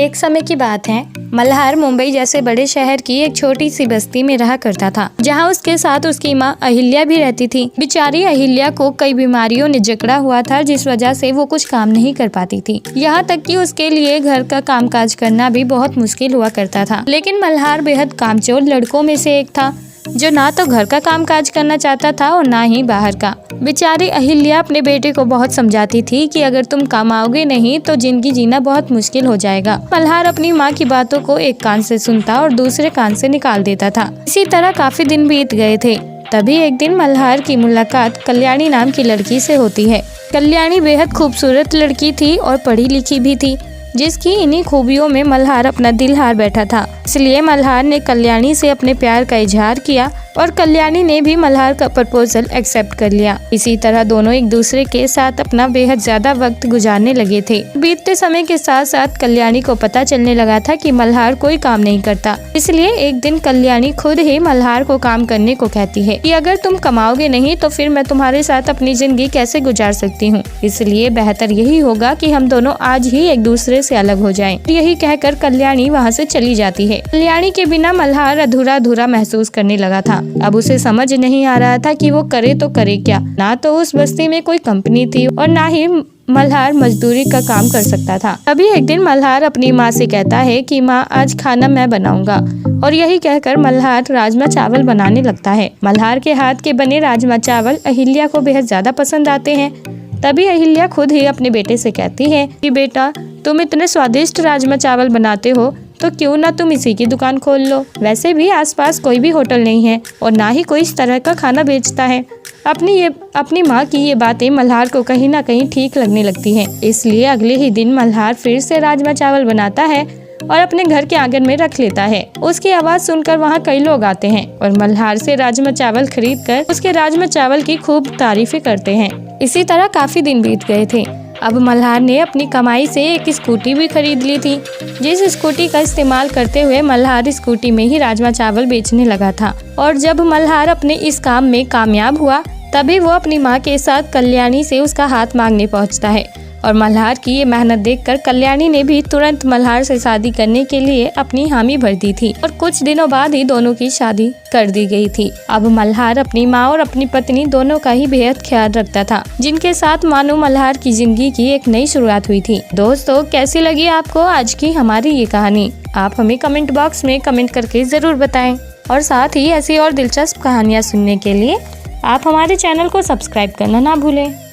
एक समय की बात है, मल्हार मुंबई जैसे बड़े शहर की एक छोटी सी बस्ती में रहा करता था, जहां उसके साथ उसकी माँ अहिल्या भी रहती थी। बेचारी अहिल्या को कई बीमारियों ने जकड़ा हुआ था, जिस वजह से वो कुछ काम नहीं कर पाती थी। यहाँ तक कि उसके लिए घर का कामकाज करना भी बहुत मुश्किल हुआ करता था। लेकिन मल्हार बेहद कामचोर लड़कों में से एक था, जो ना तो घर का कामकाज करना चाहता था और ना ही बाहर का। बेचारी अहिल्या अपने बेटे को बहुत समझाती थी कि अगर तुम कमाओगे नहीं तो जिंदगी जीना बहुत मुश्किल हो जाएगा। मल्हार अपनी माँ की बातों को एक कान से सुनता और दूसरे कान से निकाल देता था। इसी तरह काफी दिन बीत गए थे। तभी एक दिन मल्हार की मुलाकात कल्याणी नाम की लड़की से होती है। कल्याणी बेहद खूबसूरत लड़की थी और पढ़ी लिखी भी थी, जिसकी इन्हीं खूबियों में मल्हार अपना दिल हार बैठा था। इसलिए मल्हार ने कल्याणी से अपने प्यार का इजहार किया और कल्याणी ने भी मल्हार का प्रपोजल एक्सेप्ट कर लिया। इसी तरह दोनों एक दूसरे के साथ अपना बेहद ज्यादा वक्त गुजारने लगे थे। बीतते समय के साथ साथ कल्याणी को पता चलने लगा था कि मल्हार कोई काम नहीं करता। इसलिए एक दिन कल्याणी खुद ही मल्हार को काम करने को कहती है कि अगर तुम कमाओगे नहीं तो फिर मैं तुम्हारे साथ अपनी जिंदगी कैसे गुजार सकती हूँ। इसलिए बेहतर यही होगा कि हम दोनों आज ही एक दूसरे से अलग हो जाएं। यही कहकर कल्याणी वहाँ से चली जाती है। कल्याणी के बिना मल्हार अधूरा अधूरा महसूस करने लगा था। अब उसे समझ नहीं आ रहा था कि वो करे तो करे क्या। ना तो उस बस्ती में कोई कंपनी थी और ना ही मल्हार मजदूरी का काम कर सकता था। तभी एक दिन मल्हार अपनी माँ से कहता है कि माँ आज खाना मैं बनाऊंगा, और यही कहकर मल्हार राजमा चावल बनाने लगता है। मल्हार के हाथ के बने राजमा चावल अहिल्या को बेहद ज्यादा पसंद आते हैं। तभी अहिल्या खुद ही अपने बेटे से कहती है कि बेटा, तुम इतने स्वादिष्ट राजमा चावल बनाते हो तो क्यों ना तुम इसी की दुकान खोल लो। वैसे भी आसपास कोई भी होटल नहीं है और ना ही कोई इस तरह का खाना बेचता है। अपनी माँ की ये बातें मल्हार को कहीं ना कहीं ठीक लगने लगती हैं। इसलिए अगले ही दिन मल्हार फिर से राजमा चावल बनाता है और अपने घर के आंगन में रख लेता है। उसकी आवाज सुनकर वहाँ कई लोग आते हैं और मल्हार से राजमा चावल खरीद कर उसके राजमा चावल की खूब तारीफें करते हैं। इसी तरह काफी दिन बीत गए थे। अब मल्हार ने अपनी कमाई से एक स्कूटी भी खरीद ली थी, जिस स्कूटी का इस्तेमाल करते हुए मल्हार स्कूटी में ही राजमा चावल बेचने लगा था। और जब मल्हार अपने इस काम में कामयाब हुआ, तभी वो अपनी माँ के साथ कल्याणी से उसका हाथ मांगने पहुँचता है। और मल्हार की ये मेहनत देखकर कल्याणी ने भी तुरंत मल्हार से शादी करने के लिए अपनी हामी भर दी थी और कुछ दिनों बाद ही दोनों की शादी कर दी गई थी। अब मल्हार अपनी माँ और अपनी पत्नी दोनों का ही बेहद ख्याल रखता था, जिनके साथ मानो मल्हार की जिंदगी की एक नई शुरुआत हुई थी। दोस्तों, कैसी लगी आपको आज की हमारी ये कहानी? आप हमें कमेंट बॉक्स में कमेंट करके जरूर बताएं। और साथ ही ऐसी और दिलचस्प कहानियाँ सुनने के लिए आप हमारे चैनल को सब्सक्राइब करना ना भूलें।